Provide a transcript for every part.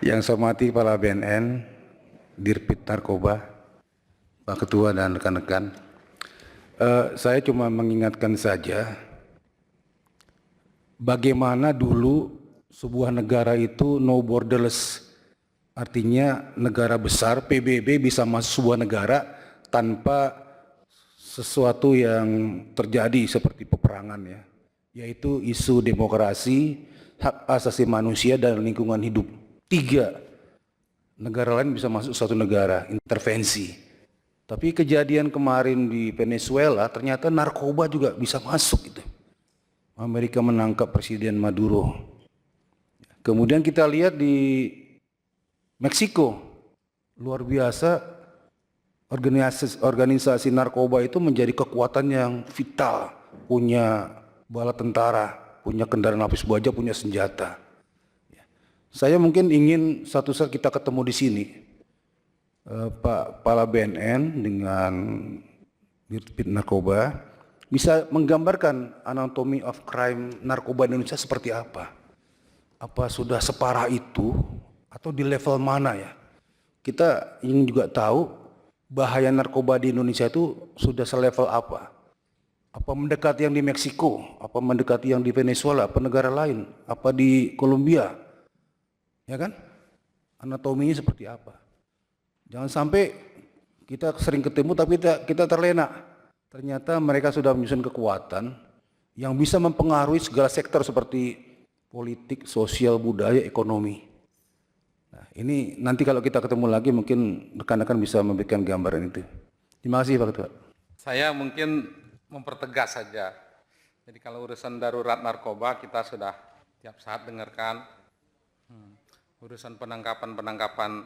Yang saya hormati Kepala BNN, Dirpit Narkoba, Pak Ketua dan rekan-rekan. Saya cuma mengingatkan saja bagaimana dulu sebuah negara itu no borderless. Artinya negara besar, PBB bisa masuk sebuah negara tanpa sesuatu yang terjadi seperti peperangan ya. Yaitu isu demokrasi, hak asasi manusia dan lingkungan hidup. 3, negara lain bisa masuk satu negara, intervensi. Tapi kejadian kemarin di Venezuela ternyata narkoba juga bisa masuk gitu. Amerika menangkap Presiden Maduro. Kemudian kita lihat di Meksiko, luar biasa organisasi narkoba itu menjadi kekuatan yang vital, punya bala tentara, punya kendaraan lapis baja, punya senjata. Saya mungkin ingin satu saat kita ketemu di sini, Pak Kepala BNN dengan Dirpit Narkoba bisa menggambarkan anatomy of crime narkoba Indonesia seperti apa. Apa sudah separah itu atau di level mana ya? Kita ingin juga tahu bahaya narkoba di Indonesia itu sudah selevel apa. Apa mendekati yang di Meksiko, apa mendekati yang di Venezuela, apa negara lain, apa di Kolombia. Ya kan? Anatominya seperti apa? Jangan sampai kita sering ketemu tapi kita terlena. Ternyata mereka sudah menyusun kekuatan yang bisa mempengaruhi segala sektor seperti politik, sosial, budaya, ekonomi. Nah, ini nanti kalau kita ketemu lagi mungkin rekan-rekan bisa memberikan gambaran itu. Terima kasih Pak Ketua. Saya mungkin mempertegas saja. Jadi kalau urusan darurat narkoba kita sudah tiap saat dengarkan. Urusan penangkapan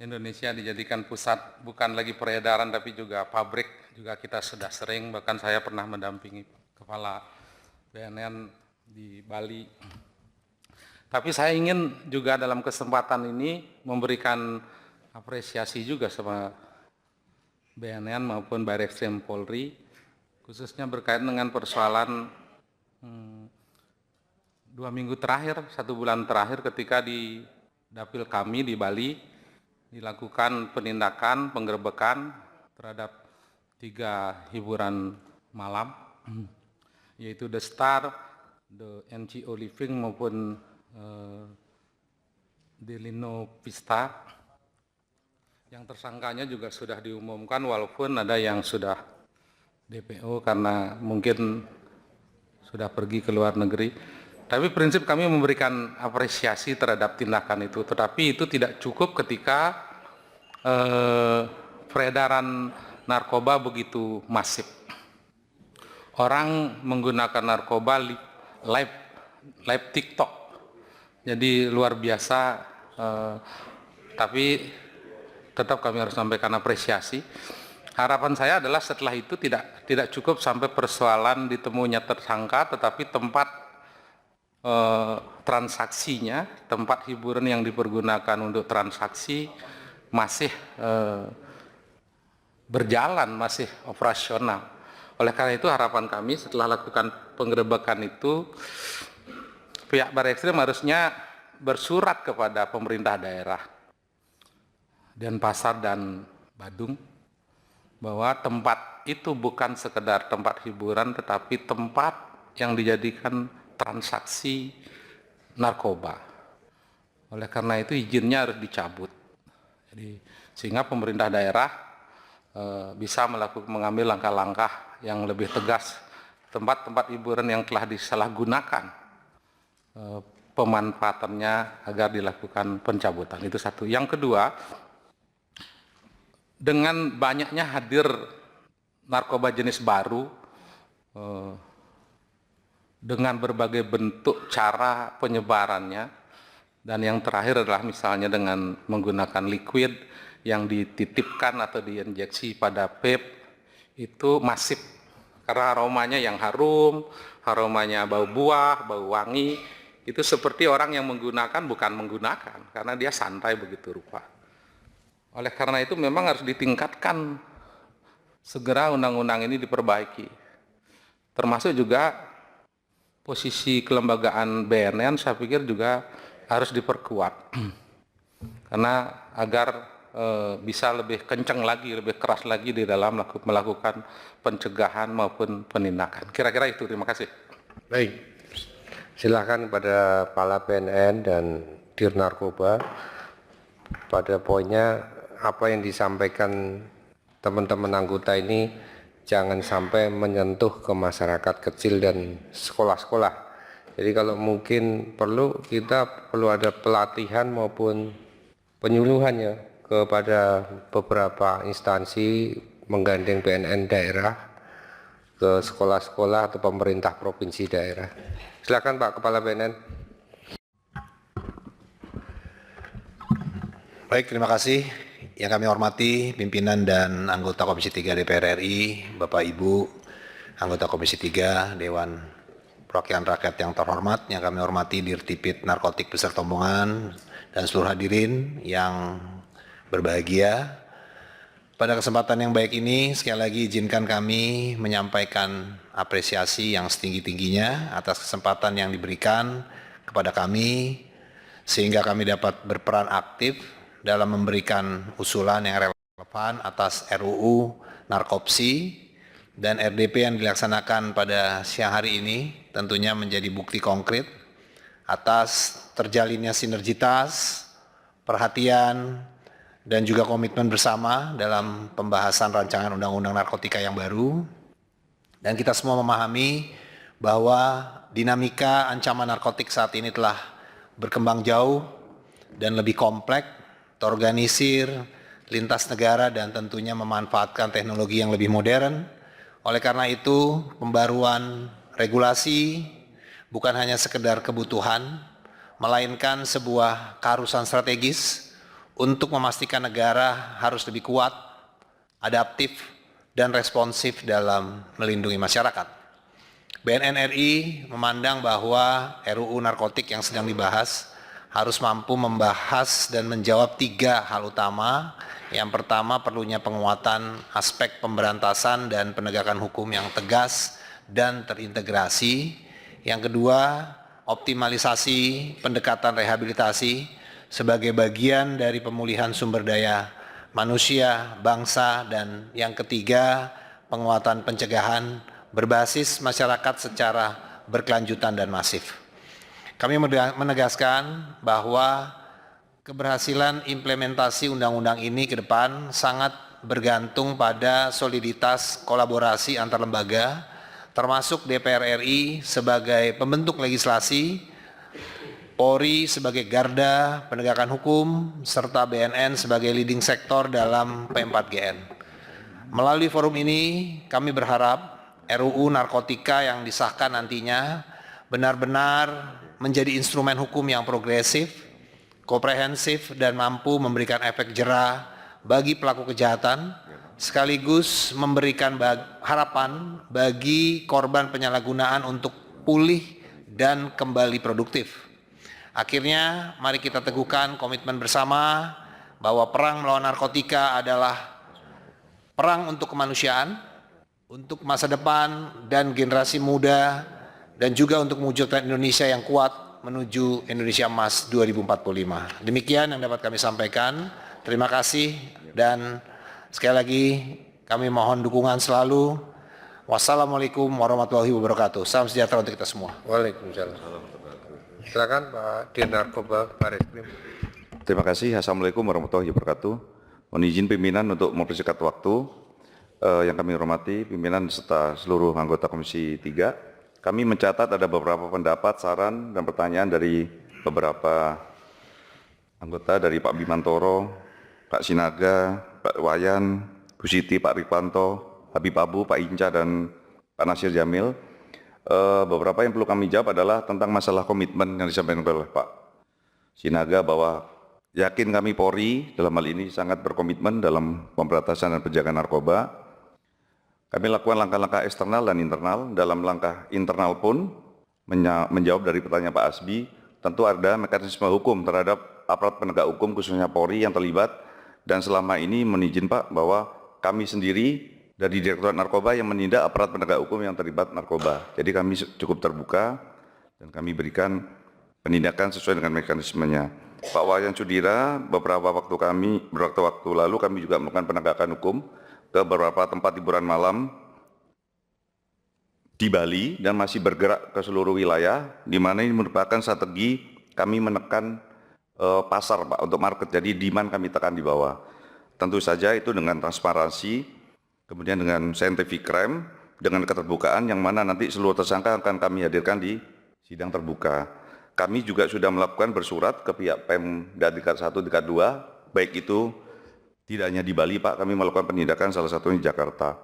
Indonesia dijadikan pusat bukan lagi peredaran tapi juga pabrik juga kita sudah sering, bahkan saya pernah mendampingi Kepala BNN di Bali. Tapi saya ingin juga dalam kesempatan ini memberikan apresiasi juga sama BNN maupun Barreskrim Polri, khususnya berkaitan dengan persoalan 2 minggu terakhir, 1 bulan terakhir ketika di dapil kami di Bali dilakukan penindakan, penggerebekan terhadap 3 hiburan malam, yaitu The Star, The NGO Living maupun Delino Vista. Yang tersangkanya juga sudah diumumkan walaupun ada yang sudah DPO karena mungkin sudah pergi ke luar negeri. Tapi prinsip kami memberikan apresiasi terhadap tindakan itu, tetapi itu tidak cukup ketika peredaran narkoba begitu masif. Orang menggunakan narkoba live TikTok, jadi luar biasa. Tapi tetap kami harus sampaikan apresiasi. Harapan saya adalah setelah itu tidak cukup sampai persoalan ditemunya tersangka, tetapi tempat transaksinya, tempat hiburan yang dipergunakan untuk transaksi masih berjalan, masih operasional. Oleh karena itu harapan kami setelah lakukan penggerebekan itu, pihak Barreskrim harusnya bersurat kepada pemerintah daerah Denpasar dan Badung bahwa tempat itu bukan sekedar tempat hiburan tetapi tempat yang dijadikan transaksi narkoba. Oleh karena itu izinnya harus dicabut. Jadi sehingga pemerintah daerah bisa mengambil langkah-langkah yang lebih tegas tempat-tempat hiburan yang telah disalahgunakan pemanfaatannya agar dilakukan pencabutan. Itu satu. Yang kedua, dengan banyaknya hadir narkoba jenis baru dengan berbagai bentuk cara penyebarannya, dan yang terakhir adalah misalnya dengan menggunakan liquid yang dititipkan atau diinjeksi pada vape, itu masif karena aromanya yang harum, aromanya bau buah, bau wangi, itu seperti orang yang menggunakan bukan menggunakan karena dia santai begitu rupa. Oleh karena itu memang harus ditingkatkan segera undang-undang ini diperbaiki, termasuk juga posisi kelembagaan BNN saya pikir juga harus diperkuat karena agar bisa lebih kencang lagi, lebih keras lagi di dalam melakukan pencegahan maupun penindakan. Kira-kira itu. Terima kasih. Baik, silakan kepada Kepala BNN dan Dir Narkoba pada poinnya apa yang disampaikan teman-teman anggota ini jangan sampai menyentuh ke masyarakat kecil dan sekolah-sekolah. Jadi kalau mungkin kita perlu ada pelatihan maupun penyuluhannya kepada beberapa instansi menggandeng BNN daerah ke sekolah-sekolah atau pemerintah provinsi daerah. Silakan Pak Kepala BNN. Baik, terima kasih. Yang kami hormati pimpinan dan anggota Komisi 3 DPR RI, Bapak Ibu, anggota Komisi 3 Dewan Perwakilan Rakyat yang terhormat, yang kami hormati Dirtipid Narkotik beserta rombongan dan seluruh hadirin yang berbahagia. Pada kesempatan yang baik ini, sekali lagi izinkan kami menyampaikan apresiasi yang setinggi-tingginya atas kesempatan yang diberikan kepada kami, sehingga kami dapat berperan aktif dalam memberikan usulan yang relevan atas RUU Narkopsi dan RDP yang dilaksanakan pada siang hari ini, tentunya menjadi bukti konkret atas terjalinnya sinergitas, perhatian, dan juga komitmen bersama dalam pembahasan rancangan undang-undang narkotika yang baru. Dan kita semua memahami bahwa dinamika ancaman narkotik saat ini telah berkembang jauh dan lebih kompleks, terorganisir, lintas negara, dan tentunya memanfaatkan teknologi yang lebih modern. Oleh karena itu, pembaruan regulasi bukan hanya sekedar kebutuhan, melainkan sebuah keharusan strategis untuk memastikan negara harus lebih kuat, adaptif, dan responsif dalam melindungi masyarakat. BNN RI memandang bahwa RUU Narkotik yang sedang dibahas harus mampu membahas dan menjawab 3 hal utama. Yang pertama, perlunya penguatan aspek pemberantasan dan penegakan hukum yang tegas dan terintegrasi. Yang kedua, optimalisasi pendekatan rehabilitasi sebagai bagian dari pemulihan sumber daya manusia, bangsa, dan yang ketiga, penguatan pencegahan berbasis masyarakat secara berkelanjutan dan masif. Kami menegaskan bahwa keberhasilan implementasi undang-undang ini ke depan sangat bergantung pada soliditas kolaborasi antar lembaga, termasuk DPR RI sebagai pembentuk legislasi, Polri sebagai garda penegakan hukum, serta BNN sebagai leading sektor dalam P4GN. Melalui forum ini, kami berharap RUU Narkotika yang disahkan nantinya benar-benar menjadi instrumen hukum yang progresif, komprehensif, dan mampu memberikan efek jera bagi pelaku kejahatan, sekaligus memberikan harapan bagi korban penyalahgunaan untuk pulih dan kembali produktif. Akhirnya, mari kita teguhkan komitmen bersama bahwa perang melawan narkotika adalah perang untuk kemanusiaan, untuk masa depan dan generasi muda, dan juga untuk mewujudkan Indonesia yang kuat menuju Indonesia Emas 2045. Demikian yang dapat kami sampaikan. Terima kasih dan sekali lagi kami mohon dukungan selalu. Wassalamualaikum warahmatullahi wabarakatuh. Salam sejahtera untuk kita semua. Waalaikumsalam. Silakan Pak Dir Narkoba, Bareskrim. Terima kasih. Assalamualaikum warahmatullahi wabarakatuh. Mohon izin pimpinan untuk mempersingkat waktu. Yang kami hormati pimpinan serta seluruh anggota Komisi 3. Kami mencatat ada beberapa pendapat, saran, dan pertanyaan dari beberapa anggota, dari Pak Bimantoro, Pak Sinaga, Pak Wayan, Bu Siti, Pak Rikwanto, Habib Abu, Pak Inca, dan Pak Nasir Jamil. Beberapa yang perlu kami jawab adalah tentang masalah komitmen yang disampaikan oleh Pak Sinaga, bahwa yakin kami Polri dalam hal ini sangat berkomitmen dalam pemberantasan dan penjagaan narkoba. Kami lakukan langkah-langkah eksternal dan internal. Dalam langkah internal pun menjawab dari pertanyaan Pak Asbi, tentu ada mekanisme hukum terhadap aparat penegak hukum khususnya Polri yang terlibat, dan selama ini menizin Pak bahwa kami sendiri dari Direktorat Narkoba yang menindak aparat penegak hukum yang terlibat narkoba. Jadi kami cukup terbuka dan kami berikan penindakan sesuai dengan mekanismenya. Pak Wayan Sudira, beberapa waktu lalu kami juga melakukan penegakan hukum ke beberapa tempat hiburan malam di Bali dan masih bergerak ke seluruh wilayah, di mana ini merupakan strategi kami menekan pasar, Pak, untuk market. Jadi demand kami tekan di bawah. Tentu saja itu dengan transparansi, kemudian dengan scientific crime, dengan keterbukaan yang mana nanti seluruh tersangka akan kami hadirkan di sidang terbuka. Kami juga sudah melakukan bersurat ke pihak Pemda tingkat 1, tingkat 2, baik itu tidak hanya di Bali, Pak, kami melakukan penindakan salah satunya di Jakarta.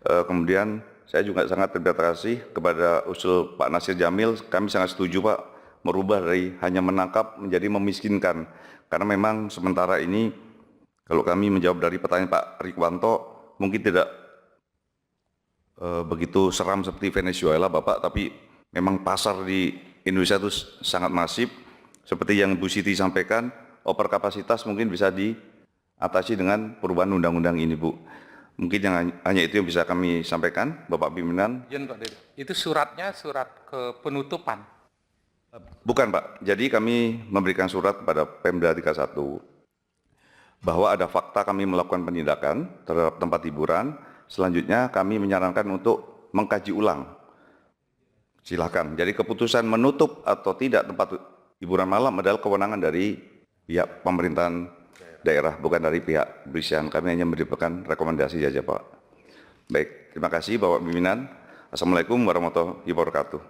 Kemudian saya juga sangat terima kasih kepada usul Pak Nasir Jamil, kami sangat setuju, Pak, merubah dari hanya menangkap menjadi memiskinkan. Karena memang sementara ini, kalau kami menjawab dari pertanyaan Pak Rikwanto, mungkin tidak begitu seram seperti Venezuela, Bapak, tapi memang pasar di Indonesia itu sangat masif. Seperti yang Bu Siti sampaikan, overkapasitas mungkin bisa diatasi dengan perubahan undang-undang ini, Bu. Mungkin hanya itu yang bisa kami sampaikan, Bapak Pimpinan. Izin Pak Dede. Itu suratnya surat ke penutupan. Bukan, Pak. Jadi kami memberikan surat kepada Pemda 31 bahwa ada fakta kami melakukan penindakan terhadap tempat hiburan. Selanjutnya kami menyarankan untuk mengkaji ulang. Silakan. Jadi keputusan menutup atau tidak tempat hiburan malam adalah kewenangan dari pihak pemerintahan daerah, bukan dari pihak kepolisian. Kami hanya memberikan rekomendasi saja, Pak. Baik, terima kasih Bapak Pimpinan. Assalamualaikum warahmatullahi wabarakatuh.